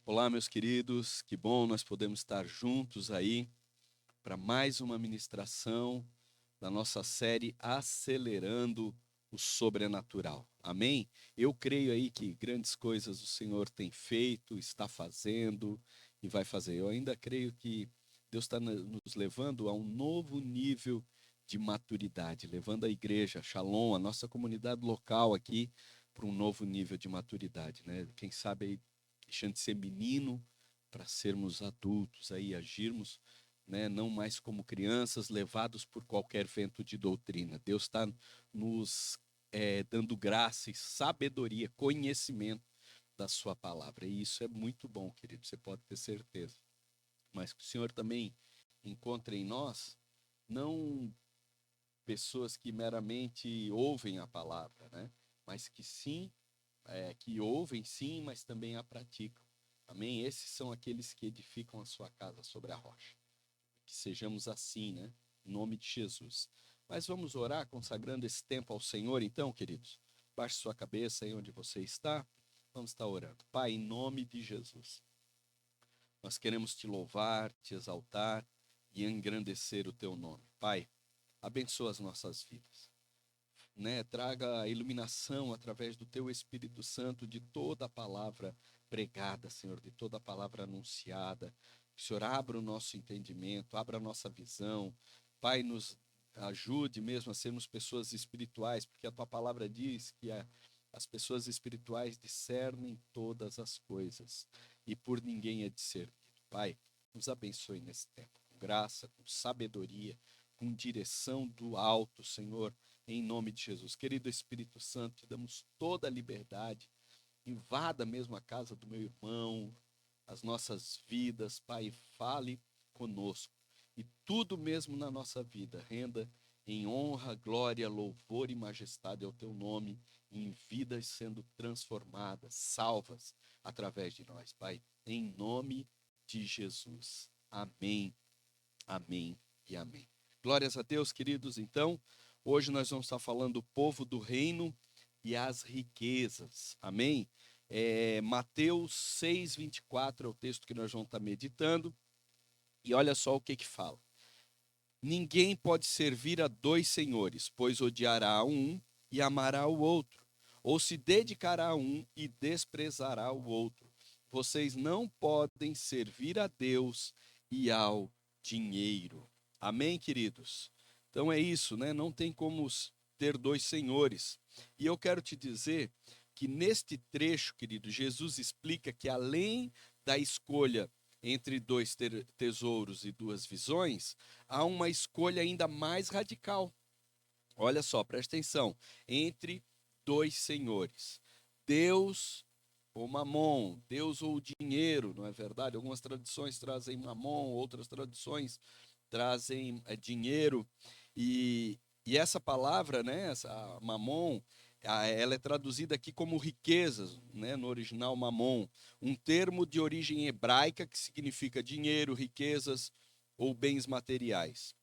Olá, meus queridos, que bom nós podemos estar juntos aí para mais uma ministração da nossa série Acelerando o Sobrenatural. Amém? Eu creio aí que grandes coisas o Senhor tem feito, está fazendo e vai fazer. Eu ainda creio que Deus está nos levando a um novo nível de maturidade, levando a igreja, Shalom, a nossa comunidade local aqui, para um novo nível de maturidade, né? Quem sabe aí deixando de ser menino para sermos adultos, aí agirmos, né, não mais como crianças levados por qualquer vento de doutrina. Deus está nos dando graça e sabedoria, conhecimento da sua palavra. E isso é muito bom, querido, você pode ter certeza. Mas que o Senhor também encontre em nós não pessoas que meramente ouvem a palavra, né? Mas que sim, que ouvem sim, mas também a praticam. Amém? Esses são aqueles que edificam a sua casa sobre a rocha. Que sejamos assim, né? Em nome de Jesus. Mas vamos orar consagrando esse tempo ao Senhor, então, queridos. Baixe sua cabeça aí onde você está. Vamos estar orando. Pai, em nome de Jesus, nós queremos te louvar, te exaltar e engrandecer o teu nome. Pai, abençoa as nossas vidas, né? Traga a iluminação através do teu Espírito Santo de toda a palavra pregada, Senhor, de toda a palavra anunciada. Que o Senhor abra o nosso entendimento, abra a nossa visão. Pai, nos ajude mesmo a sermos pessoas espirituais, porque a tua palavra diz que as pessoas espirituais discernem todas as coisas e por ninguém é discernido. Pai, nos abençoe nesse tempo, com graça, com sabedoria, com direção do alto, Senhor, em nome de Jesus. Querido Espírito Santo, te damos toda a liberdade, invada mesmo a casa do meu irmão, as nossas vidas, Pai, fale conosco. E tudo mesmo na nossa vida renda em honra, glória, louvor e majestade ao teu nome, em vidas sendo transformadas, salvas através de nós, Pai, em nome de Jesus. Amém, amém e amém. Glórias a Deus, queridos. Então, hoje nós vamos estar falando do povo do reino e as riquezas. Amém? Mateus 6:24 é o texto que nós vamos estar meditando. E olha só o que fala. Ninguém pode servir a dois senhores, pois odiará a um e amará o outro, ou se dedicará a um e desprezará o outro. Vocês não podem servir a Deus e ao dinheiro. Amém, queridos? Então é isso, né? Não tem como ter dois senhores. E eu quero te dizer que neste trecho, querido, Jesus explica que além da escolha entre dois tesouros e duas visões, há uma escolha ainda mais radical. Olha só, presta atenção. Entre dois senhores: Deus ou Mamon, Deus ou dinheiro, não é verdade? Algumas tradições trazem Mamon, outras tradições trazem dinheiro. E essa palavra, né, essa Mamon, ela é traduzida aqui como riquezas, né, no original Mamon, um termo de origem hebraica que significa dinheiro, riquezas ou bens materiais.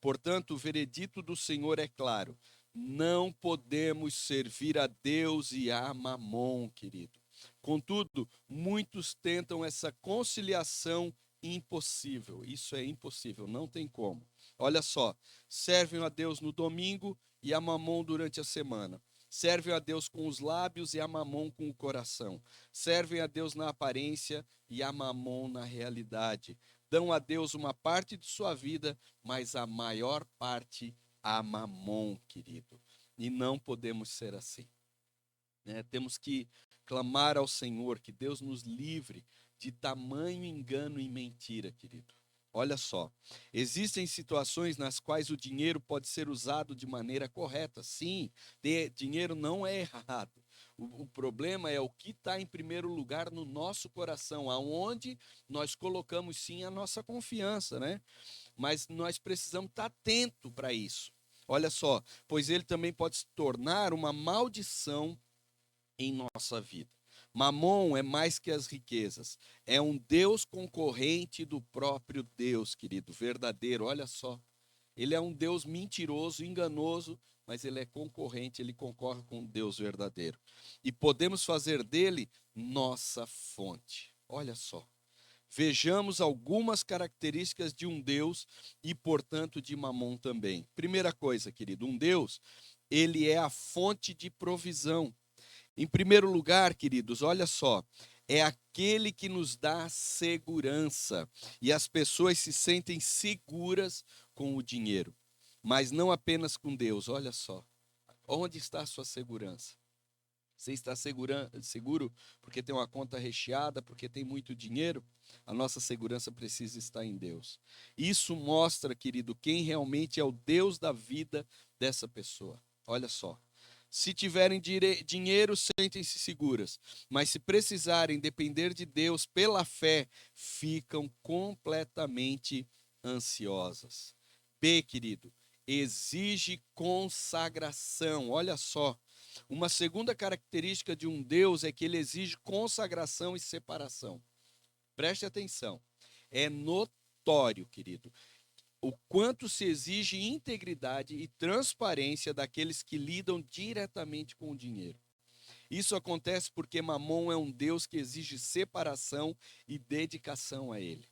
Portanto, o veredito do Senhor é claro: não podemos servir a Deus e a Mamon, querido. Contudo, muitos tentam essa conciliação impossível. Isso é impossível, não tem como. Olha só, servem a Deus no domingo e a Mamon durante a semana. Servem a Deus com os lábios e a Mamon com o coração. Servem a Deus na aparência e a Mamon na realidade. Dão a Deus uma parte de sua vida, mas a maior parte a Mamon, querido. E não podemos ser assim, né? Temos que clamar ao Senhor que Deus nos livre de tamanho engano e mentira, querido. Olha só, existem situações nas quais o dinheiro pode ser usado de maneira correta. Sim, dinheiro não é errado. O problema é o que está em primeiro lugar no nosso coração, aonde nós colocamos sim a nossa confiança, né? Mas nós precisamos estar atento para isso. Olha só, pois ele também pode se tornar uma maldição em nossa vida. Mamon é mais que as riquezas, é um Deus concorrente do próprio Deus, querido, verdadeiro. Olha só, ele é um Deus mentiroso, enganoso, mas ele é concorrente, ele concorre com o Deus verdadeiro. E podemos fazer dele nossa fonte. Olha só. Vejamos algumas características de um Deus e, portanto, de Mamon também. Primeira coisa, querido, um Deus, ele é a fonte de provisão. Em primeiro lugar, queridos, olha só, é aquele que nos dá segurança. E as pessoas se sentem seguras com o dinheiro, mas não apenas com Deus. Olha só, onde está a sua segurança? Você está seguro porque tem uma conta recheada, porque tem muito dinheiro? A nossa segurança precisa estar em Deus. Isso mostra, querido, quem realmente é o Deus da vida dessa pessoa. Olha só. Se tiverem dinheiro, sentem-se seguras. Mas se precisarem depender de Deus pela fé, ficam completamente ansiosas. B, querido, exige consagração. Olha só. Uma segunda característica de um Deus é que ele exige consagração e separação. Preste atenção. É notório, querido, o quanto se exige integridade e transparência daqueles que lidam diretamente com o dinheiro. Isso acontece porque Mamon é um Deus que exige separação e dedicação a ele.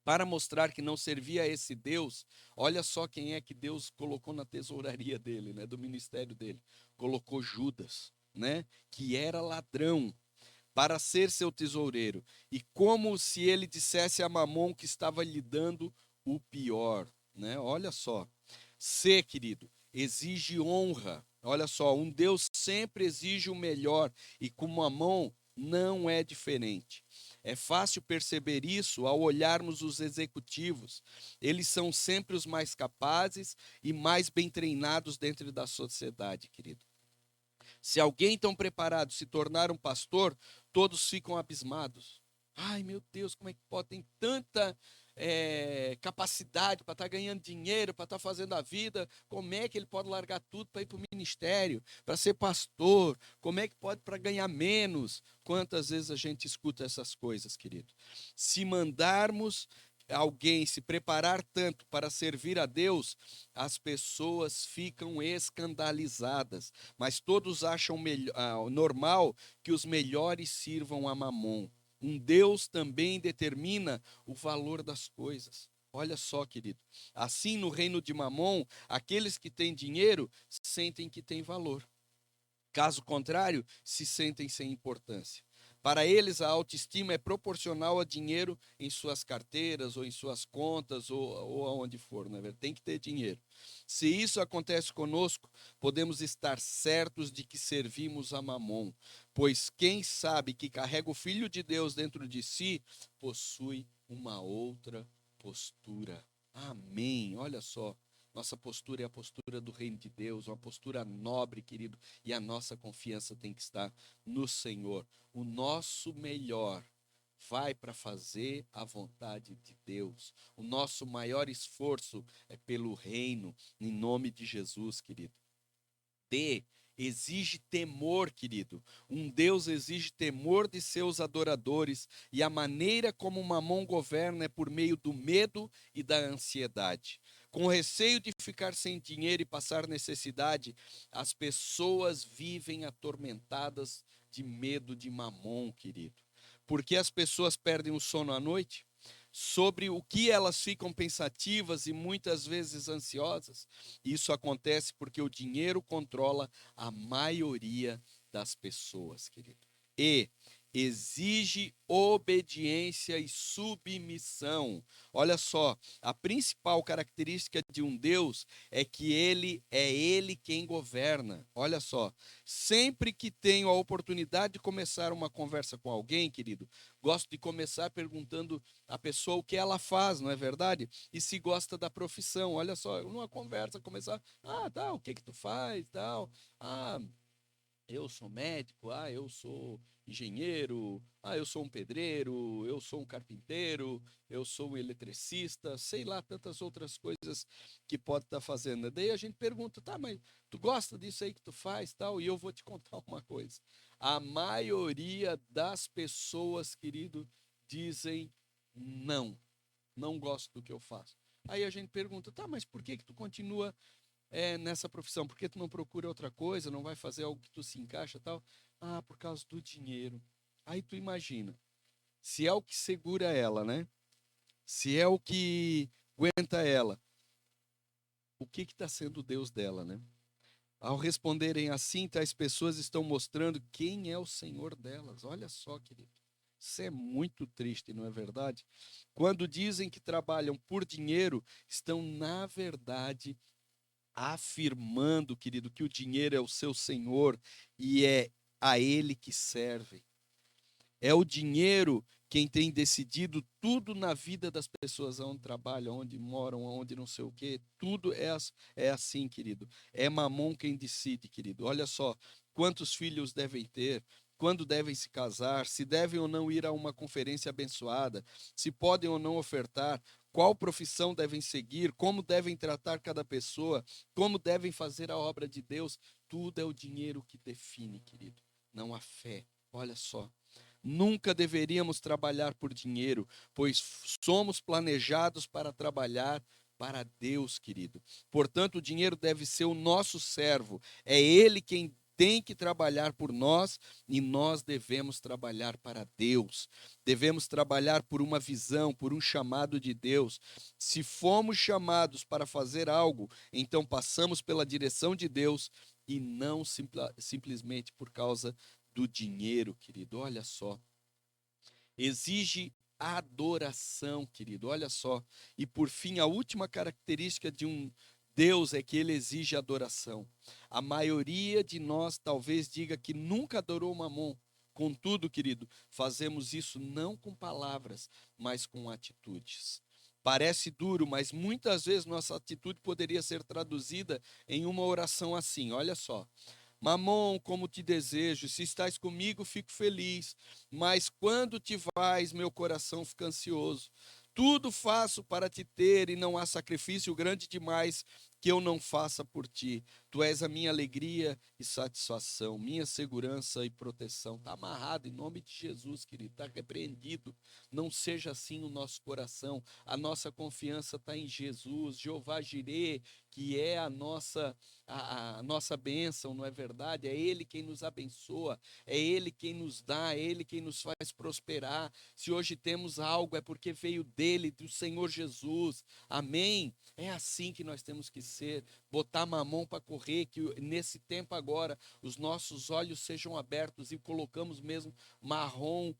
Para mostrar que não servia a esse Deus, olha só quem é que Deus colocou na tesouraria dele, né, do ministério dele. Colocou Judas, né, que era ladrão, para ser seu tesoureiro. E como se ele dissesse a Mamon que estava lhe dando o pior, né? Olha só. C, querido, exige honra. Olha só, um Deus sempre exige o melhor e com Mamon não é diferente. É fácil perceber isso ao olharmos os executivos. Eles são sempre os mais capazes e mais bem treinados dentro da sociedade, querido. Se alguém tão preparado se tornar um pastor, todos ficam abismados. Ai, meu Deus, como é que pode? Tem tanta capacidade para estar ganhando dinheiro, para estar fazendo a vida. Como é que ele pode largar tudo para ir para o ministério, para ser pastor? Como é que pode para ganhar menos? Quantas vezes a gente escuta essas coisas, querido? Se mandarmos alguém se preparar tanto para servir a Deus, as pessoas ficam escandalizadas, mas todos acham normal que os melhores sirvam a Mamon. Um Deus também determina o valor das coisas. Olha só, querido. Assim, no reino de Mamon, aqueles que têm dinheiro sentem que têm valor. Caso contrário, se sentem sem importância. Para eles, a autoestima é proporcional a dinheiro em suas carteiras, ou em suas contas, ou aonde for, né? Tem que ter dinheiro. Se isso acontece conosco, podemos estar certos de que servimos a Mamon, pois quem sabe que carrega o Filho de Deus dentro de si, possui uma outra postura. Amém. Olha só. Nossa postura é a postura do reino de Deus, uma postura nobre, querido, e a nossa confiança tem que estar no Senhor. O nosso melhor vai para fazer a vontade de Deus. O nosso maior esforço é pelo reino, em nome de Jesus, querido. D, exige temor, querido. Um Deus exige temor de seus adoradores, e a maneira como Mamon governa é por meio do medo e da ansiedade. Com receio de ficar sem dinheiro e passar necessidade, as pessoas vivem atormentadas de medo de Mamon, querido. Porque as pessoas perdem o sono à noite? Sobre o que elas ficam pensativas e muitas vezes ansiosas. Isso acontece porque o dinheiro controla a maioria das pessoas, querido. E exige obediência e submissão. Olha só, a principal característica de um Deus é que ele quem governa. Olha só, sempre que tenho a oportunidade de começar uma conversa com alguém, querido, gosto de começar perguntando à pessoa o que ela faz, não é verdade? E se gosta da profissão. Olha só, numa conversa começar, tá, o que que tu faz, tal? Ah, eu sou médico, eu sou engenheiro, eu sou um pedreiro, eu sou um carpinteiro, eu sou um eletricista, sei lá, tantas outras coisas que pode estar fazendo. Daí a gente pergunta, tá, mas tu gosta disso aí que tu faz, tal? E eu vou te contar uma coisa. A maioria das pessoas, querido, dizem não, não gosto do que eu faço. Aí a gente pergunta, tá, mas por que que tu continua nessa profissão? Por que tu não procura outra coisa, não vai fazer algo que tu se encaixa e tal? Por causa do dinheiro. Aí tu imagina, se é o que segura ela, né? Se é o que aguenta ela, o que está sendo o Deus dela, né? Ao responderem assim, tais pessoas estão mostrando quem é o Senhor delas. Olha só, querido. Isso é muito triste, não é verdade? Quando dizem que trabalham por dinheiro, estão, na verdade, afirmando, querido, que o dinheiro é o seu Senhor e é a Ele que servem. É o dinheiro quem tem decidido tudo na vida das pessoas, onde trabalham, onde moram, onde não sei o quê. Tudo é assim, querido. É Mamon quem decide, querido. Olha só, quantos filhos devem ter, quando devem se casar, se devem ou não ir a uma conferência abençoada, se podem ou não ofertar, qual profissão devem seguir, como devem tratar cada pessoa, como devem fazer a obra de Deus. Tudo é o dinheiro que define, querido, não a fé. Olha só. Nunca deveríamos trabalhar por dinheiro, pois somos planejados para trabalhar para Deus, querido. Portanto, o dinheiro deve ser o nosso servo. É ele quem tem que trabalhar por nós e nós devemos trabalhar para Deus. Devemos trabalhar por uma visão, por um chamado de Deus. Se fomos chamados para fazer algo, então passamos pela direção de Deus e não simplesmente por causa do dinheiro, querido. Olha só. Exige adoração, querido. Olha só. E por fim, a última característica de um Deus é que ele exige adoração. A maioria de nós talvez diga que nunca adorou Mamon. Contudo, querido, fazemos isso não com palavras, mas com atitudes. Parece duro, mas muitas vezes nossa atitude poderia ser traduzida em uma oração assim: olha só. Mamon, como te desejo, se estás comigo, fico feliz, mas quando te vais, meu coração fica ansioso. Tudo faço para te ter, e não há sacrifício grande demais que eu não faça por ti. Tu és a minha alegria e satisfação, minha segurança e proteção. Está amarrado em nome de Jesus, querido, está repreendido. Não seja assim o nosso coração. A nossa confiança está em Jesus, Jeová Jireh, que é a nossa bênção, não é verdade? É Ele quem nos abençoa, é Ele quem nos dá, é Ele quem nos faz prosperar. Se hoje temos algo, é porque veio dele, do Senhor Jesus. Amém? É assim que nós temos que ser, botar Mamon para correr, que nesse tempo agora os nossos olhos sejam abertos e colocamos mesmo Mamon,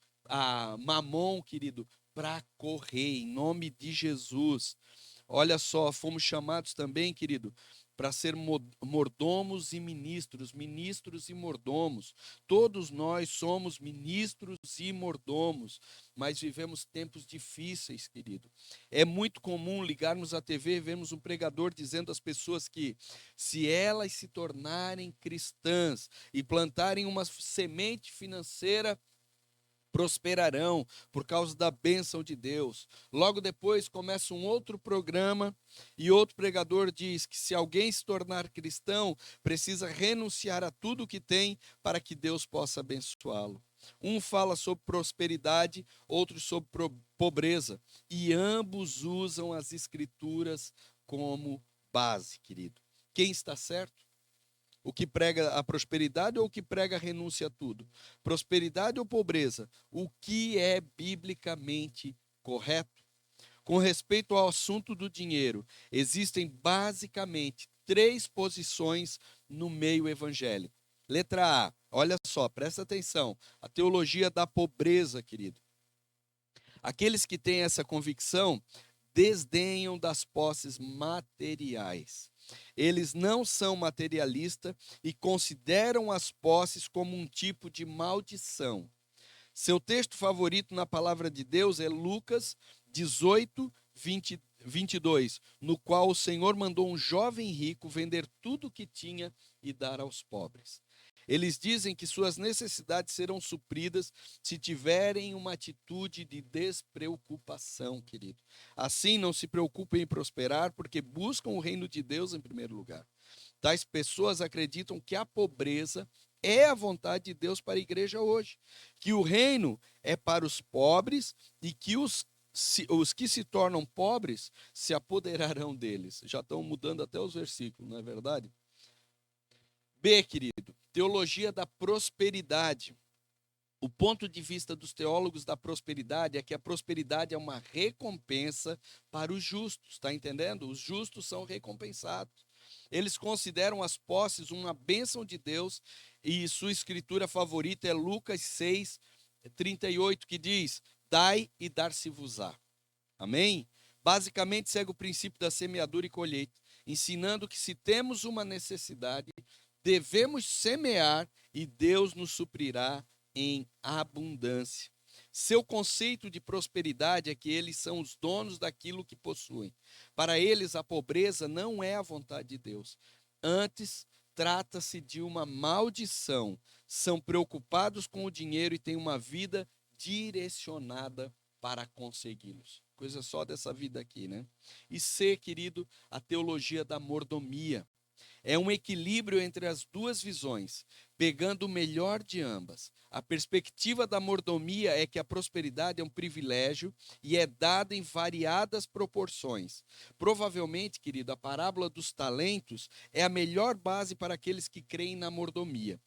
querido, para correr, em nome de Jesus. Olha só, fomos chamados também, querido, para ser mordomos e ministros, ministros e mordomos. Todos nós somos ministros e mordomos, mas vivemos tempos difíceis, querido. É muito comum ligarmos à TV e vermos um pregador dizendo às pessoas que, se elas se tornarem cristãs e plantarem uma semente financeira, prosperarão por causa da bênção de Deus. Logo depois começa um outro programa e outro pregador diz que se alguém se tornar cristão, precisa renunciar a tudo que tem para que Deus possa abençoá-lo. Um fala sobre prosperidade, outro sobre pobreza, e ambos usam as escrituras como base, querido. Quem está certo? O que prega a prosperidade ou o que prega a renúncia a tudo? Prosperidade ou pobreza? O que é biblicamente correto? Com respeito ao assunto do dinheiro, existem basicamente três posições no meio evangélico. Letra A, olha só, presta atenção, a teologia da pobreza, querido. Aqueles que têm essa convicção desdenham das posses materiais. Eles não são materialistas e consideram as posses como um tipo de maldição. Seu texto favorito na palavra de Deus é Lucas 18, 22, no qual o Senhor mandou um jovem rico vender tudo o que tinha e dar aos pobres. Eles dizem que suas necessidades serão supridas se tiverem uma atitude de despreocupação, querido. Assim, não se preocupem em prosperar, porque buscam o reino de Deus em primeiro lugar. Tais pessoas acreditam que a pobreza é a vontade de Deus para a igreja hoje, que o reino é para os pobres e que os que se tornam pobres se apoderarão deles. Já estão mudando até os versículos, não é verdade? B, querido, teologia da prosperidade. O ponto de vista dos teólogos da prosperidade é que a prosperidade é uma recompensa para os justos, está entendendo? Os justos são recompensados. Eles consideram as posses uma bênção de Deus e sua escritura favorita é Lucas 6:38, que diz: dai e dar-se-vos-á. Amém? Basicamente segue o princípio da semeadura e colheita, ensinando que se temos uma necessidade, devemos semear e Deus nos suprirá em abundância. Seu conceito de prosperidade é que eles são os donos daquilo que possuem. Para eles, a pobreza não é a vontade de Deus. Antes, trata-se de uma maldição. São preocupados com o dinheiro e têm uma vida direcionada para consegui-los. Coisa só dessa vida aqui, né? E C, querido, a teologia da mordomia. É um equilíbrio entre as duas visões, pegando o melhor de ambas. A perspectiva da mordomia é que a prosperidade é um privilégio e é dada em variadas proporções. Provavelmente, querido, a parábola dos talentos é a melhor base para aqueles que creem na mordomia,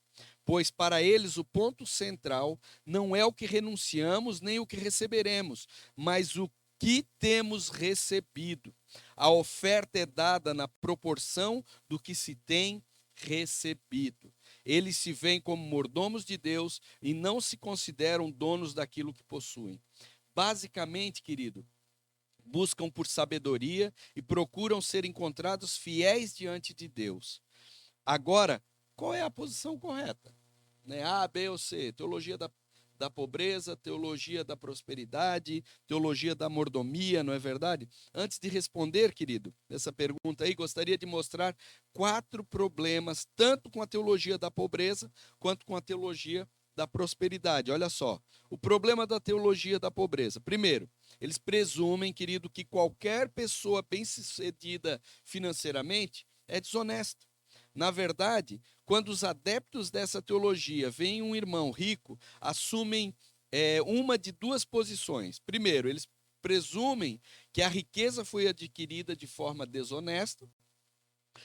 pois para eles o ponto central não é o que renunciamos nem o que receberemos, mas o que temos recebido. A oferta é dada na proporção do que se tem recebido. Eles se veem como mordomos de Deus e não se consideram donos daquilo que possuem. Basicamente, querido, buscam por sabedoria e procuram ser encontrados fiéis diante de Deus. Agora, qual é a posição correta? A, B ou C? Teologia da pobreza, teologia da prosperidade, teologia da mordomia, não é verdade? Antes de responder, querido, essa pergunta aí, gostaria de mostrar 4 problemas, tanto com a teologia da pobreza, quanto com a teologia da prosperidade. Olha só, o problema da teologia da pobreza. Primeiro, eles presumem, querido, que qualquer pessoa bem-sucedida financeiramente é desonesta. Na verdade, quando os adeptos dessa teologia veem um irmão rico, assumem uma de 2 posições. Primeiro, eles presumem que a riqueza foi adquirida de forma desonesta,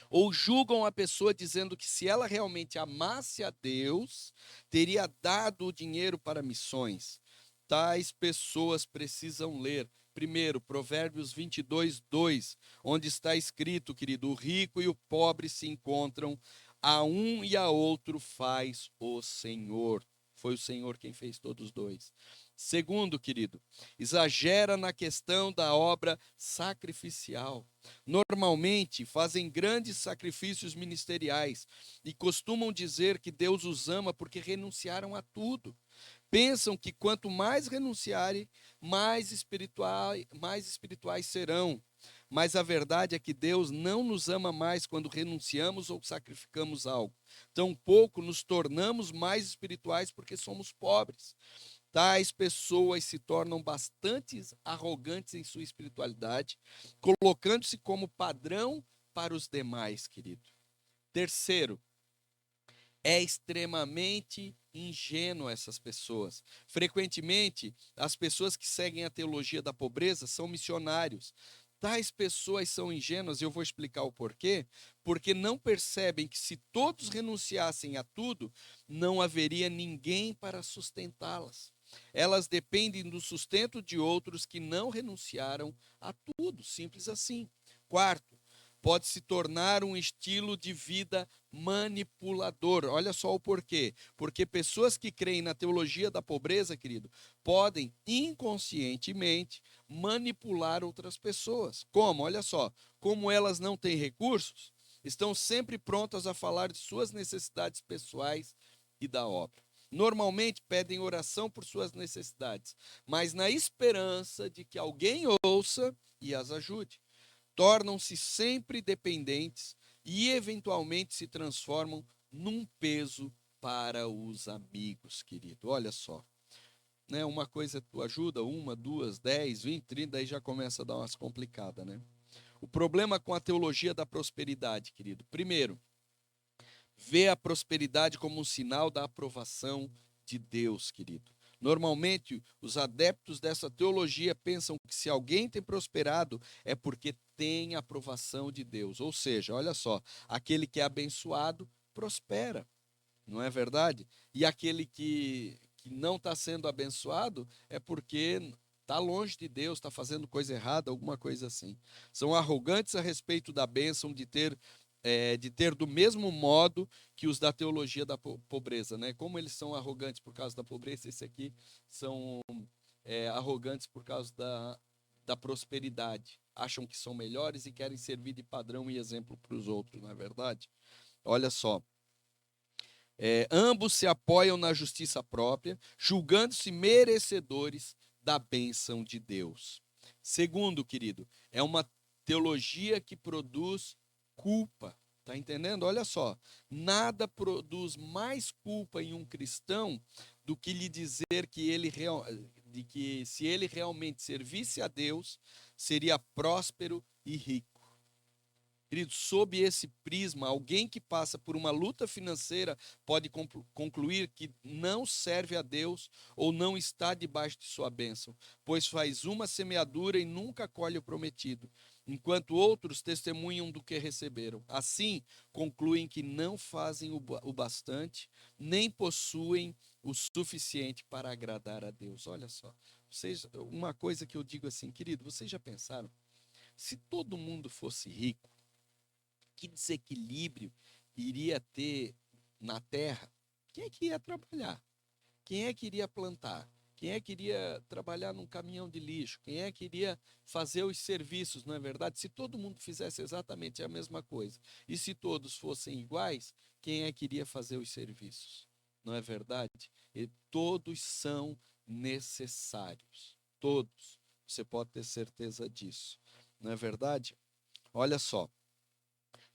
ou julgam a pessoa dizendo que se ela realmente amasse a Deus, teria dado o dinheiro para missões. Tais pessoas precisam ler, primeiro, Provérbios 22:2, onde está escrito, querido, o rico e o pobre se encontram, a um e a outro faz o Senhor. Foi o Senhor quem fez todos os dois. Segundo, querido, exagera na questão da obra sacrificial. Normalmente fazem grandes sacrifícios ministeriais e costumam dizer que Deus os ama porque renunciaram a tudo. Pensam que quanto mais renunciarem, mais espirituais serão. Mas a verdade é que Deus não nos ama mais quando renunciamos ou sacrificamos algo. Tampouco nos tornamos mais espirituais porque somos pobres. Tais pessoas se tornam bastante arrogantes em sua espiritualidade, colocando-se como padrão para os demais, querido. Terceiro, é extremamente ingênuo essas pessoas. Frequentemente, as pessoas que seguem a teologia da pobreza são missionários. Tais pessoas são ingênuas, e eu vou explicar o porquê, porque não percebem que se todos renunciassem a tudo, não haveria ninguém para sustentá-las. Elas dependem do sustento de outros que não renunciaram a tudo, simples assim. Quarto, pode se tornar um estilo de vida manipulador. Olha só o porquê. Porque pessoas que creem na teologia da pobreza, querido, podem inconscientemente manipular outras pessoas. Como? Olha só, como elas não têm recursos, estão sempre prontas a falar de suas necessidades pessoais e da obra. Normalmente pedem oração por suas necessidades, mas na esperança de que alguém ouça e as ajude. Tornam-se sempre dependentes e eventualmente se transformam num peso para os amigos, querido. Olha só, né? Uma coisa é tu ajuda, 1, 2, 10, 20, 30, aí já começa a dar umas complicadas, né? O problema com a teologia da prosperidade, querido. Primeiro, vê a prosperidade como um sinal da aprovação de Deus, querido. Normalmente, os adeptos dessa teologia pensam que se alguém tem prosperado é porque tem a aprovação de Deus. Ou seja, olha só, aquele que é abençoado prospera, não é verdade? E aquele que que não está sendo abençoado, é porque está longe de Deus, está fazendo coisa errada, alguma coisa assim. São arrogantes a respeito da bênção de ter do mesmo modo que os da teologia da pobreza, né? Como eles são arrogantes por causa da pobreza, esse aqui são arrogantes por causa da prosperidade. Acham que são melhores e querem servir de padrão e exemplo para os outros, não é verdade? Olha só. Ambos se apoiam na justiça própria, julgando-se merecedores da bênção de Deus. Segundo, querido, é uma teologia que produz culpa. Está entendendo? Olha só, nada produz mais culpa em um cristão do que lhe dizer de que se ele realmente servisse a Deus, seria próspero e rico. Querido, sob esse prisma, alguém que passa por uma luta financeira pode concluir que não serve a Deus ou não está debaixo de sua bênção, pois faz uma semeadura e nunca colhe o prometido, enquanto outros testemunham do que receberam. Assim, concluem que não fazem o bastante, nem possuem o suficiente para agradar a Deus. Olha só, uma coisa que eu digo assim, querido, vocês já pensaram? Se todo mundo fosse rico, que desequilíbrio iria ter na terra? Quem é que ia trabalhar? Quem é que iria plantar? Quem é que iria trabalhar num caminhão de lixo? Quem é que iria fazer os serviços, não é verdade? Se todo mundo fizesse exatamente a mesma coisa e se todos fossem iguais, quem é que iria fazer os serviços? Não é verdade? E todos são necessários. Todos. Você pode ter certeza disso. Não é verdade? Olha só.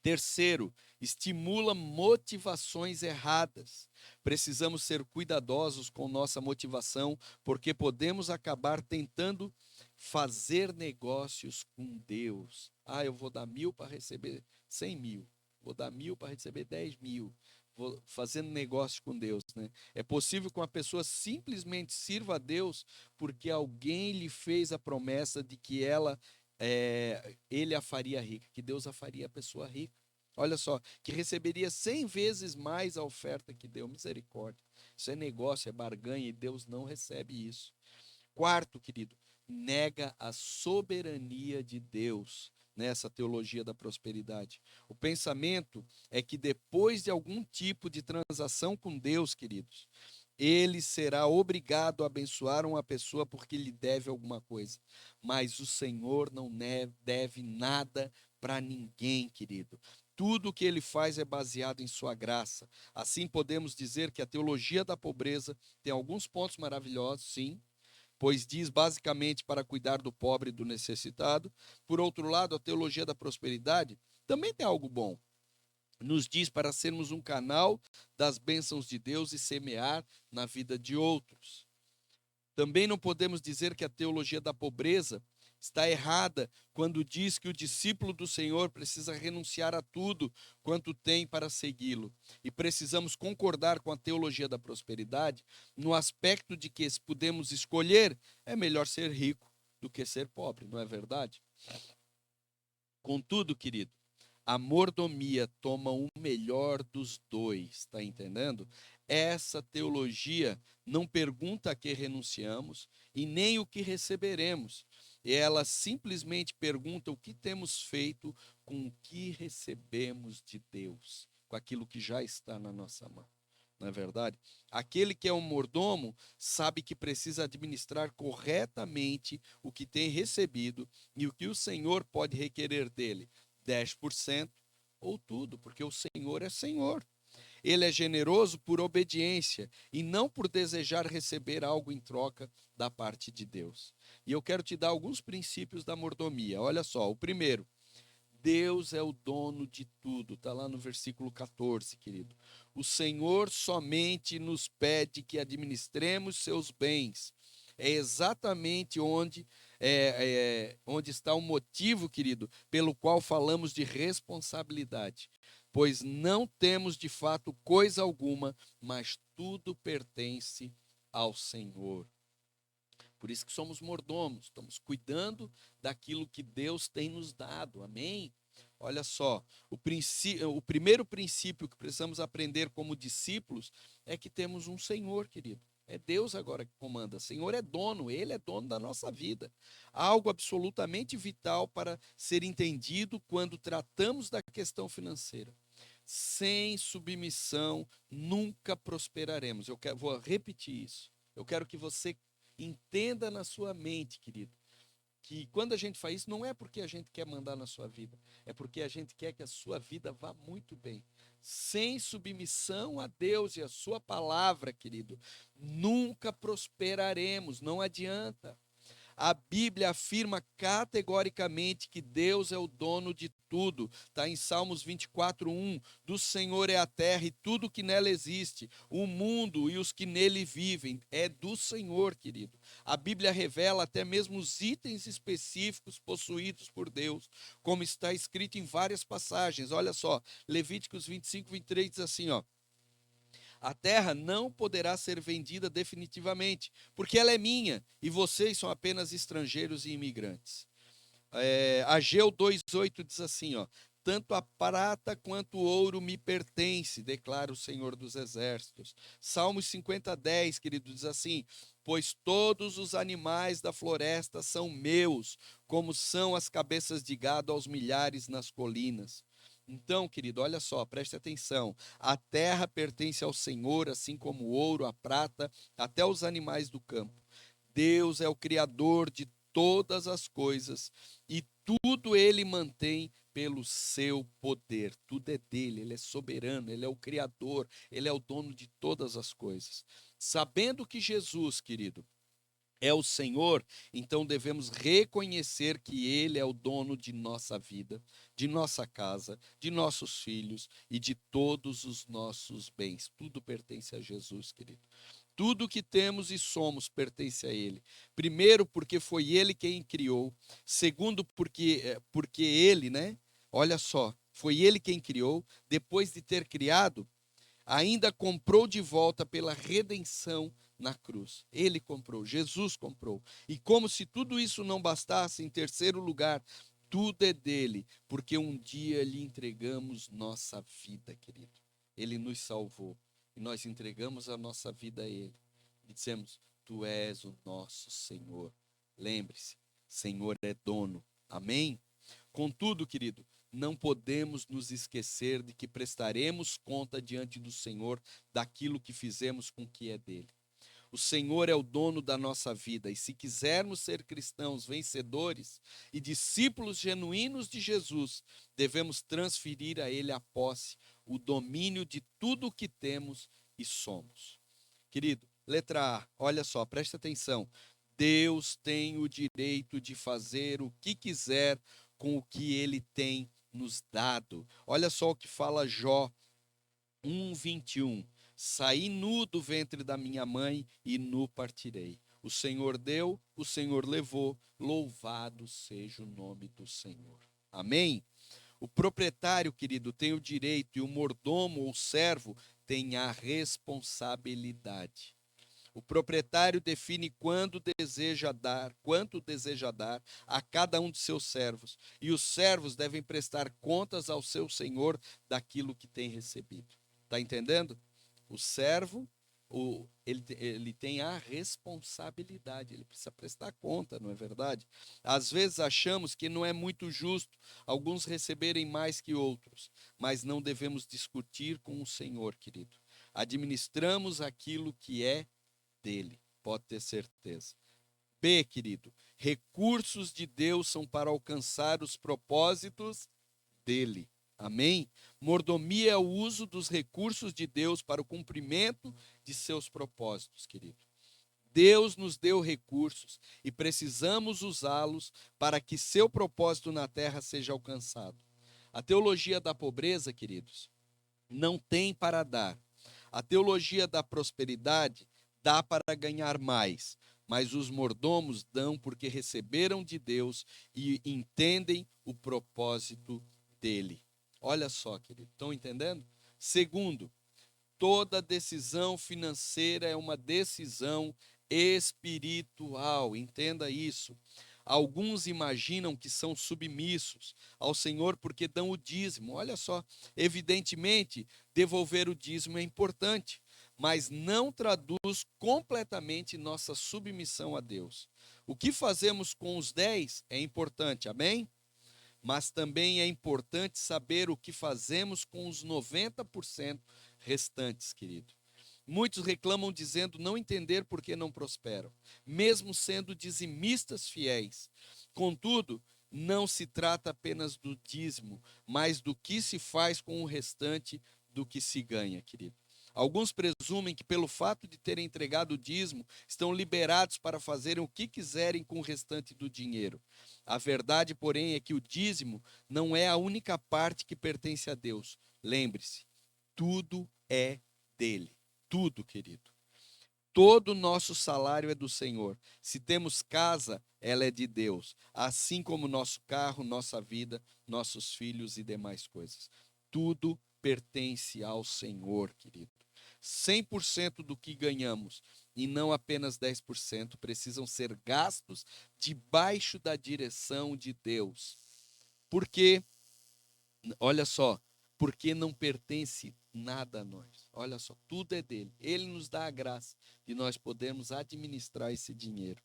Terceiro, estimula motivações erradas. Precisamos ser cuidadosos com nossa motivação, porque podemos acabar tentando fazer negócios com Deus. Eu vou dar 1.000 para receber 100.000. Vou dar 1.000 para receber 10.000. Vou fazendo negócio com Deus, né? É possível que uma pessoa simplesmente sirva a Deus porque alguém lhe fez a promessa de que ele a faria rica, que Deus a faria a pessoa rica. Olha só, que receberia 100 vezes mais a oferta que deu. Misericórdia. Isso é negócio, é barganha e Deus não recebe isso. Quarto, querido, nega a soberania de Deus nessa teologia da prosperidade. O pensamento é que depois de algum tipo de transação com Deus, queridos, ele será obrigado a abençoar uma pessoa porque lhe deve alguma coisa. Mas o Senhor não deve nada para ninguém, querido. Tudo o que ele faz é baseado em sua graça. Assim podemos dizer que a teologia da pobreza tem alguns pontos maravilhosos, sim, pois diz basicamente para cuidar do pobre e do necessitado. Por outro lado, a teologia da prosperidade também tem algo bom. Nos diz para sermos um canal das bênçãos de Deus e semear na vida de outros. Também não podemos dizer que a teologia da pobreza está errada quando diz que o discípulo do Senhor precisa renunciar a tudo quanto tem para segui-lo. E precisamos concordar com a teologia da prosperidade no aspecto de que, se podemos escolher, é melhor ser rico do que ser pobre, não é verdade? Contudo, querido, a mordomia toma o melhor dos dois, está entendendo? Essa teologia não pergunta a que renunciamos e nem o que receberemos. Ela simplesmente pergunta o que temos feito com o que recebemos de Deus, com aquilo que já está na nossa mão. Não é verdade? Aquele que é um mordomo sabe que precisa administrar corretamente o que tem recebido e o que o Senhor pode requerer dele. 10% ou tudo, porque o Senhor é Senhor. Ele é generoso por obediência e não por desejar receber algo em troca da parte de Deus. E eu quero te dar alguns princípios da mordomia. Olha só, o primeiro, Deus é o dono de tudo. Está lá no versículo 14, querido. O Senhor somente nos pede que administremos seus bens. É exatamente onde está o motivo, querido, pelo qual falamos de responsabilidade. Pois não temos de fato coisa alguma, mas tudo pertence ao Senhor. Por isso que somos mordomos, estamos cuidando daquilo que Deus tem nos dado, amém? Olha só, o primeiro princípio que precisamos aprender como discípulos é que temos um Senhor, querido. É Deus agora que comanda. O Senhor é dono, Ele é dono da nossa vida. Algo absolutamente vital para ser entendido quando tratamos da questão financeira. Sem submissão, nunca prosperaremos. Vou repetir isso. Eu quero que você entenda na sua mente, querido, que quando a gente faz isso, não é porque a gente quer mandar na sua vida, é porque a gente quer que a sua vida vá muito bem. Sem submissão a Deus e a sua palavra, querido, nunca prosperaremos, não adianta. A Bíblia afirma categoricamente que Deus é o dono de tudo. Está em Salmos 24:1. Do Senhor é a terra e tudo que nela existe, o mundo e os que nele vivem. É do Senhor, querido. A Bíblia revela até mesmo os itens específicos possuídos por Deus, como está escrito em várias passagens. Olha só, Levíticos 25:23 diz assim, ó: a terra não poderá ser vendida definitivamente, porque ela é minha e vocês são apenas estrangeiros e imigrantes. Ageu 2:8 diz assim, ó: tanto a prata quanto o ouro me pertence, declara o Senhor dos Exércitos. Salmos 50:10, querido, diz assim: pois todos os animais da floresta são meus, como são as cabeças de gado aos milhares nas colinas. Então, querido, olha só, preste atenção. A terra pertence ao Senhor, assim como o ouro, a prata, até os animais do campo. Deus é o Criador de todas as coisas e tudo Ele mantém pelo seu poder. Tudo é dele, Ele é soberano, Ele é o Criador, Ele é o dono de todas as coisas. Sabendo que Jesus, querido, é o Senhor, então devemos reconhecer que Ele é o dono de nossa vida, de nossa casa, de nossos filhos e de todos os nossos bens. Tudo pertence a Jesus, querido. Tudo que temos e somos pertence a Ele. Primeiro, porque foi Ele quem criou. Segundo, porque Ele, né? Olha só, foi Ele quem criou. Depois de ter criado, ainda comprou de volta pela redenção na cruz. Ele comprou, Jesus comprou. E como se tudo isso não bastasse, em terceiro lugar, tudo é dele, porque um dia lhe entregamos nossa vida, querido. Ele nos salvou e nós entregamos a nossa vida a ele. E dissemos: tu és o nosso Senhor. Lembre-se, Senhor é dono. Amém? Contudo, querido, não podemos nos esquecer de que prestaremos conta diante do Senhor daquilo que fizemos com o que é dele. O Senhor é o dono da nossa vida, e se quisermos ser cristãos vencedores e discípulos genuínos de Jesus, devemos transferir a Ele a posse, o domínio de tudo o que temos e somos. Querido, letra A, olha só, preste atenção. Deus tem o direito de fazer o que quiser com o que Ele tem nos dado. Olha só o que fala Jó 1:21. Saí nu do ventre da minha mãe e nu partirei. O Senhor deu, o Senhor levou, louvado seja o nome do Senhor. Amém? O proprietário, querido, tem o direito e o mordomo ou servo tem a responsabilidade. O proprietário define quanto deseja dar a cada um de seus servos, e os servos devem prestar contas ao seu senhor daquilo que tem recebido. Está entendendo? O servo, ele tem a responsabilidade, ele precisa prestar conta, não é verdade? Às vezes achamos que não é muito justo alguns receberem mais que outros, mas não devemos discutir com o Senhor, querido. Administramos aquilo que é dele, pode ter certeza. B, querido, recursos de Deus são para alcançar os propósitos dele. Amém? Mordomia é o uso dos recursos de Deus para o cumprimento de seus propósitos, querido. Deus nos deu recursos e precisamos usá-los para que seu propósito na terra seja alcançado. A teologia da pobreza, queridos, não tem para dar. A teologia da prosperidade dá para ganhar mais, mas os mordomos dão porque receberam de Deus e entendem o propósito dele. Olha só, querido, estão entendendo? Segundo, toda decisão financeira é uma decisão espiritual, entenda isso. Alguns imaginam que são submissos ao Senhor porque dão o dízimo. Olha só, evidentemente, devolver o dízimo é importante, mas não traduz completamente nossa submissão a Deus. O que fazemos com os 10 é importante, amém? Mas também é importante saber o que fazemos com os 90% restantes, querido. Muitos reclamam dizendo não entender por que não prosperam, mesmo sendo dizimistas fiéis. Contudo, não se trata apenas do dízimo, mas do que se faz com o restante do que se ganha, querido. Alguns presumem que, pelo fato de terem entregado o dízimo, estão liberados para fazerem o que quiserem com o restante do dinheiro. A verdade, porém, é que o dízimo não é a única parte que pertence a Deus. Lembre-se, tudo é dele. Tudo, querido. Todo o nosso salário é do Senhor. Se temos casa, ela é de Deus. Assim como nosso carro, nossa vida, nossos filhos e demais coisas. Tudo pertence ao Senhor, querido. 100% do que ganhamos, e não apenas 10%, precisam ser gastos debaixo da direção de Deus. Porque, olha só, porque não pertence nada a nós. Olha só, tudo é dele. Ele nos dá a graça de nós podermos administrar esse dinheiro.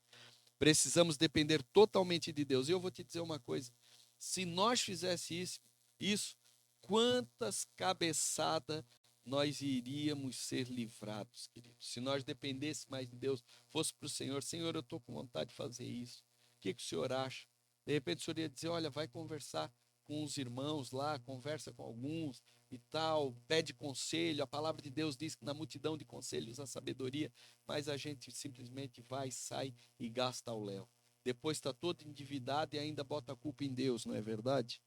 Precisamos depender totalmente de Deus. E eu vou te dizer uma coisa: se nós fizéssemos isso, quantas cabeçadas nós iríamos ser livrados, queridos? Se nós dependêssemos mais de Deus, fosse para o Senhor: Senhor, eu estou com vontade de fazer isso. O que o Senhor acha? De repente o Senhor ia dizer: olha, vai conversar com os irmãos lá, conversa com alguns e tal, pede conselho. A palavra de Deus diz que na multidão de conselhos há sabedoria, mas a gente simplesmente vai, sai e gasta ao léu. Depois está todo endividado e ainda bota a culpa em Deus, não é verdade?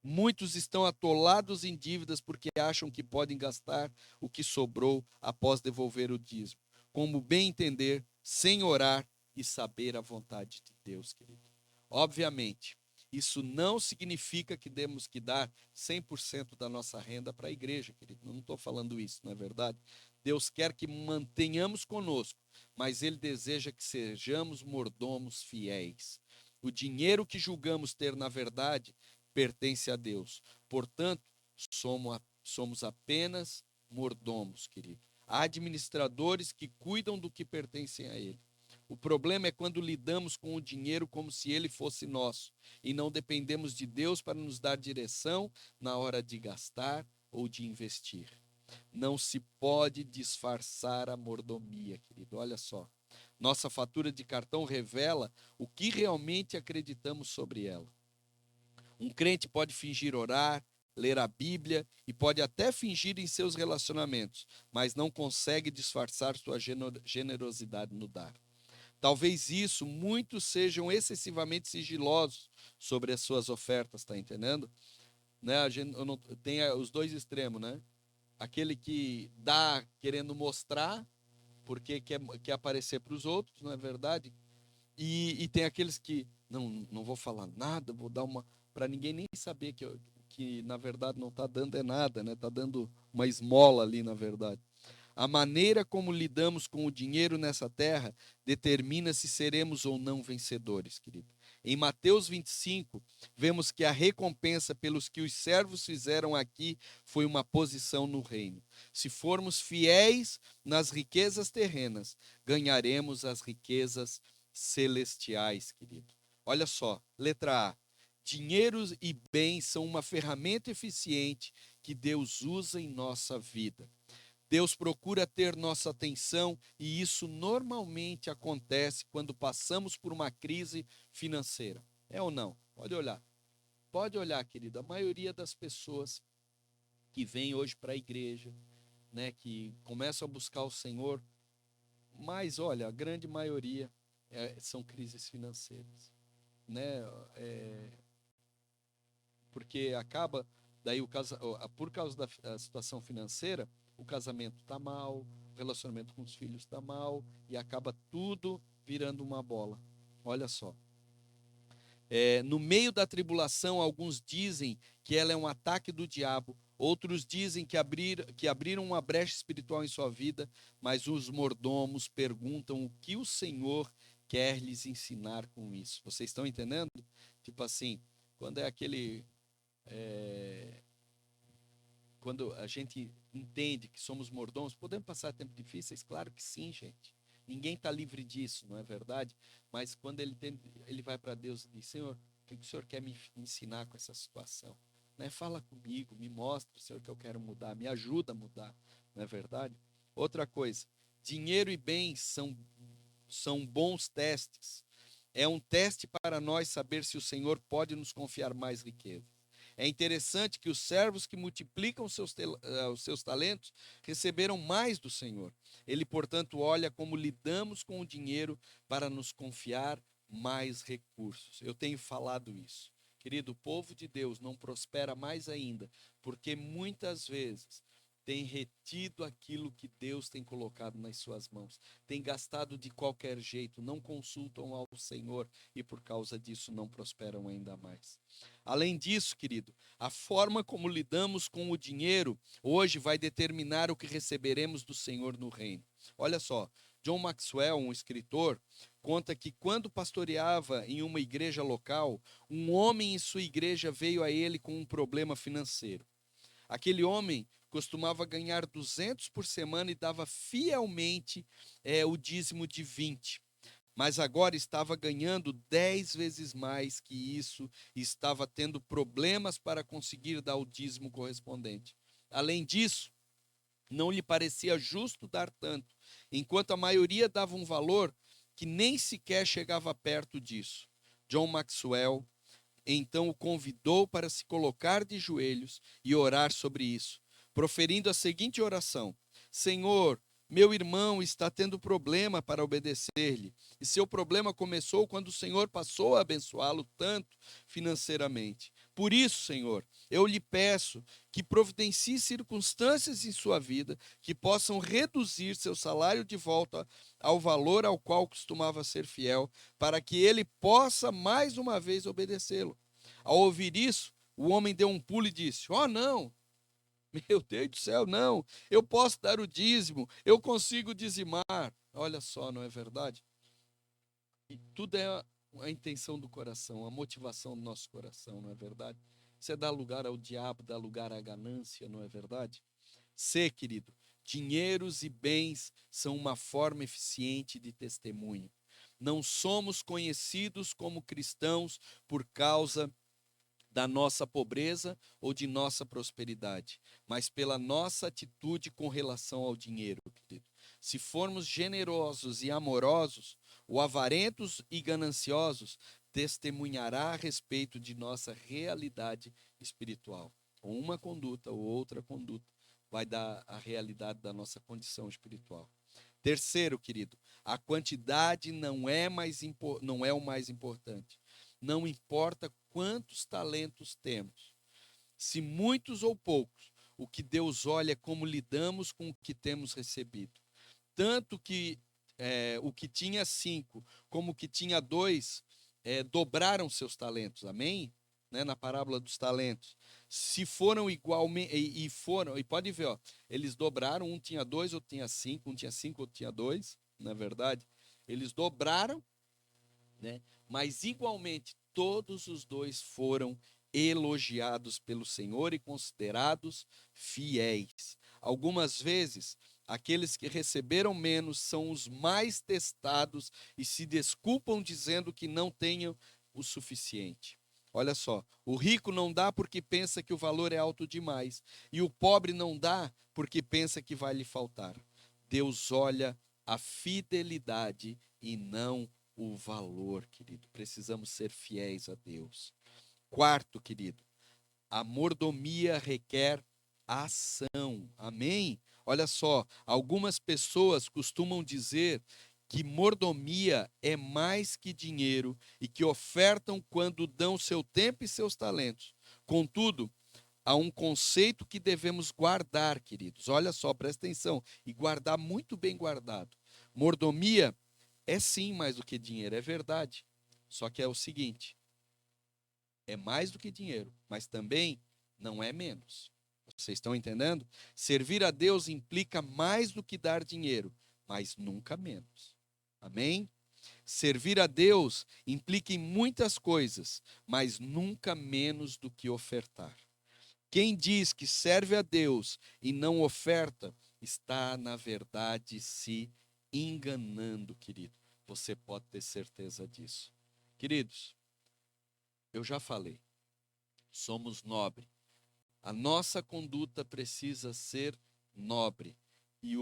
Muitos estão atolados em dívidas porque acham que podem gastar o que sobrou após devolver o dízimo, como bem entender, sem orar e saber a vontade de Deus, querido. Obviamente, isso não significa que temos que dar 100% da nossa renda para a igreja, querido. Não estou falando isso, não é verdade? Deus quer que mantenhamos conosco, mas Ele deseja que sejamos mordomos fiéis. O dinheiro que julgamos ter, na verdade, pertence a Deus. Portanto, somos apenas mordomos, querido. Administradores que cuidam do que pertencem a Ele. O problema é quando lidamos com o dinheiro como se ele fosse nosso e não dependemos de Deus para nos dar direção na hora de gastar ou de investir. Não se pode disfarçar a mordomia, querido. Olha só. Nossa fatura de cartão revela o que realmente acreditamos sobre ela. Um crente pode fingir orar, ler a Bíblia e pode até fingir em seus relacionamentos, mas não consegue disfarçar sua generosidade no dar. Talvez isso, muitos sejam excessivamente sigilosos sobre as suas ofertas, tá entendendo? Né? Tem os dois extremos, né? Aquele que dá querendo mostrar, porque quer aparecer para os outros, não é verdade? E tem aqueles que, não vou falar nada, vou dar uma, para ninguém nem saber que na verdade não está dando é nada, né? Está dando uma esmola ali, na verdade. A maneira como lidamos com o dinheiro nessa terra determina se seremos ou não vencedores, querido. Em Mateus 25, vemos que a recompensa pelos que os servos fizeram aqui foi uma posição no reino. Se formos fiéis nas riquezas terrenas, ganharemos as riquezas celestiais, querido. Olha só, letra A. Dinheiro e bens são uma ferramenta eficiente que Deus usa em nossa vida. Deus procura ter nossa atenção e isso normalmente acontece quando passamos por uma crise financeira. É ou não? Pode olhar. Pode olhar, querido. A maioria das pessoas que vêm hoje para a igreja, né, que começam a buscar o Senhor, mas olha, a grande maioria são crises financeiras, né? Porque acaba daí por causa da situação financeira, o casamento está mal, o relacionamento com os filhos está mal e acaba tudo virando uma bola. Olha só. No meio da tribulação, alguns dizem que ela é um ataque do diabo, outros dizem que abriram uma brecha espiritual em sua vida, mas os mordomos perguntam o que o Senhor quer lhes ensinar com isso. Vocês estão entendendo? Tipo assim, quando é aquele. Quando a gente entende que somos mordomos, podemos passar tempos difíceis? Claro que sim, gente. Ninguém está livre disso, não é verdade? Mas quando ele vai para Deus e diz: Senhor, o que o Senhor quer me ensinar com essa situação? Né? Fala comigo, me mostra, Senhor, que eu quero mudar, me ajuda a mudar, não é verdade? Outra coisa, dinheiro e bens são bons testes. É um teste para nós saber se o Senhor pode nos confiar mais riqueza. É interessante que os servos que multiplicam os seus talentos receberam mais do Senhor. Ele, portanto, olha como lidamos com o dinheiro para nos confiar mais recursos. Eu tenho falado isso. Querido, o povo de Deus não prospera mais ainda, porque muitas vezes tem retido aquilo que Deus tem colocado nas suas mãos, tem gastado de qualquer jeito, não consultam ao Senhor e por causa disso não prosperam ainda mais. Além disso, querido, a forma como lidamos com o dinheiro hoje vai determinar o que receberemos do Senhor no reino. Olha só, John Maxwell, um escritor, conta que quando pastoreava em uma igreja local, um homem em sua igreja veio a ele com um problema financeiro. Aquele homem costumava ganhar 200 por semana e dava fielmente o dízimo de 20. Mas agora estava ganhando 10 vezes mais que isso e estava tendo problemas para conseguir dar o dízimo correspondente. Além disso, não lhe parecia justo dar tanto, enquanto a maioria dava um valor que nem sequer chegava perto disso. John Maxwell então o convidou para se colocar de joelhos e orar sobre isso, proferindo a seguinte oração: Senhor, meu irmão está tendo problema para obedecer-lhe, e seu problema começou quando o Senhor passou a abençoá-lo tanto financeiramente. Por isso, Senhor, eu lhe peço que providencie circunstâncias em sua vida que possam reduzir seu salário de volta ao valor ao qual costumava ser fiel, para que ele possa mais uma vez obedecê-lo. Ao ouvir isso, o homem deu um pulo e disse: Oh, não, meu Deus do céu, não, eu posso dar o dízimo, eu consigo dizimar. Olha só, não é verdade? E tudo é a intenção do coração, a motivação do nosso coração, não é verdade? Você dá lugar ao diabo, dá lugar à ganância, não é verdade? C, querido, dinheiros e bens são uma forma eficiente de testemunho. Não somos conhecidos como cristãos por causa da nossa pobreza ou de nossa prosperidade, mas pela nossa atitude com relação ao dinheiro, querido. Se formos generosos e amorosos, o avarentos e gananciosos testemunhará a respeito de nossa realidade espiritual. Ou uma conduta ou outra conduta vai dar a realidade da nossa condição espiritual. Terceiro, querido, a quantidade não é o mais importante. Não importa quantos talentos temos, se muitos ou poucos, o que Deus olha é como lidamos com o que temos recebido. Tanto que o que tinha 5 como o que tinha 2 dobraram seus talentos, amém? Né, na parábola dos talentos. Se foram igualmente, e pode ver, ó, eles dobraram, um tinha 2, outro tinha 5, um tinha 5, outro tinha 2, na verdade. Eles dobraram, né? Mas igualmente todos os dois foram elogiados pelo Senhor e considerados fiéis. Algumas vezes, aqueles que receberam menos são os mais testados e se desculpam dizendo que não tenham o suficiente. Olha só, o rico não dá porque pensa que o valor é alto demais, e o pobre não dá porque pensa que vai lhe faltar. Deus olha a fidelidade e não o valor, querido. Precisamos ser fiéis a Deus. Quarto, querido, a mordomia requer ação. Amém? Olha só, algumas pessoas costumam dizer que mordomia é mais que dinheiro e que ofertam quando dão seu tempo e seus talentos. Contudo, há um conceito que devemos guardar, queridos. Olha só, presta atenção, e guardar muito bem guardado. Mordomia é sim mais do que dinheiro, é verdade. Só que é o seguinte: é mais do que dinheiro, mas também não é menos. Vocês estão entendendo? Servir a Deus implica mais do que dar dinheiro, mas nunca menos. Amém? Servir a Deus implica em muitas coisas, mas nunca menos do que ofertar. Quem diz que serve a Deus e não oferta, está, na verdade, se enganando, querido. Você pode ter certeza disso. Queridos, eu já falei, somos nobres. A nossa conduta precisa ser nobre. E,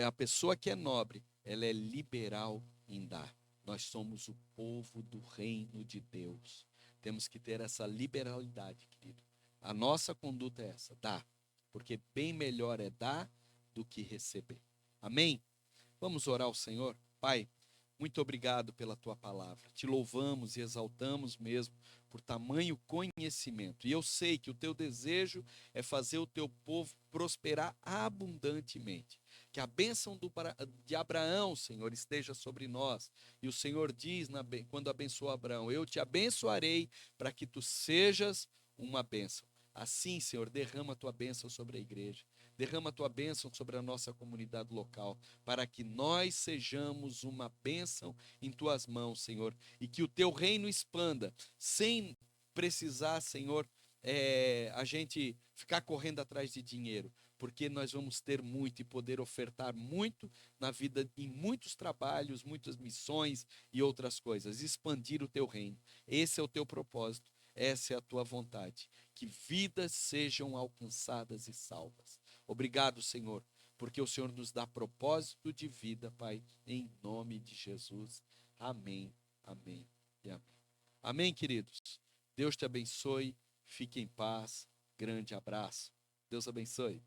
a pessoa que é nobre, ela é liberal em dar. Nós somos o povo do reino de Deus. Temos que ter essa liberalidade, querido. A nossa conduta é essa, dá. Porque bem melhor é dar do que receber. Amém? Vamos orar ao Senhor? Pai, muito obrigado pela tua palavra. Te louvamos e exaltamos mesmo por tamanho conhecimento. E eu sei que o teu desejo é fazer o teu povo prosperar abundantemente. Que a bênção de Abraão, Senhor, esteja sobre nós. E o Senhor diz, quando abençoou Abraão: eu te abençoarei para que tu sejas uma bênção. Assim, Senhor, derrama a tua bênção sobre a igreja. Derrama a tua bênção sobre a nossa comunidade local, para que nós sejamos uma bênção em tuas mãos, Senhor, e que o teu reino expanda, sem precisar, Senhor, a gente ficar correndo atrás de dinheiro, porque nós vamos ter muito e poder ofertar muito na vida, em muitos trabalhos, muitas missões e outras coisas, expandir o teu reino. Esse é o teu propósito, essa é a tua vontade, que vidas sejam alcançadas e salvas. Obrigado, Senhor, porque o Senhor nos dá propósito de vida, Pai, em nome de Jesus. Amém, amém e amém. Amém, queridos. Deus te abençoe, fique em paz. Grande abraço. Deus abençoe.